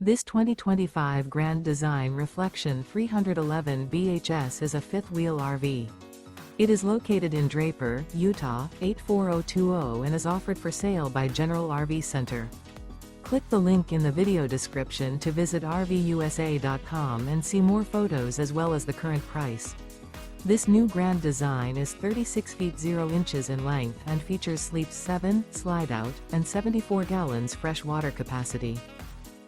This 2025 Grand Design Reflection 311 BHS is a fifth-wheel RV. It is located in Draper, Utah, 84020 and is offered for sale by General RV Center. Click the link in the video description to visit RVUSA.com and see more photos as well as the current price. This new Grand Design is 36 feet 0 inches in length and features sleeps 7, slide-out, and 74 gallons fresh water capacity.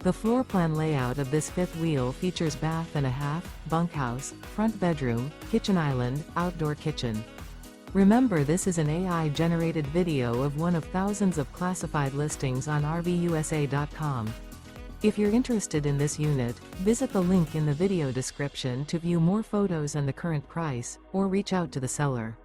The floor plan layout of this fifth wheel features bath and a half, bunkhouse, front bedroom, kitchen island, outdoor kitchen. Remember, this is an AI-generated video of one of thousands of classified listings on RVUSA.com. If you're interested in this unit, visit the link in the video description to view more photos and the current price, or reach out to the seller.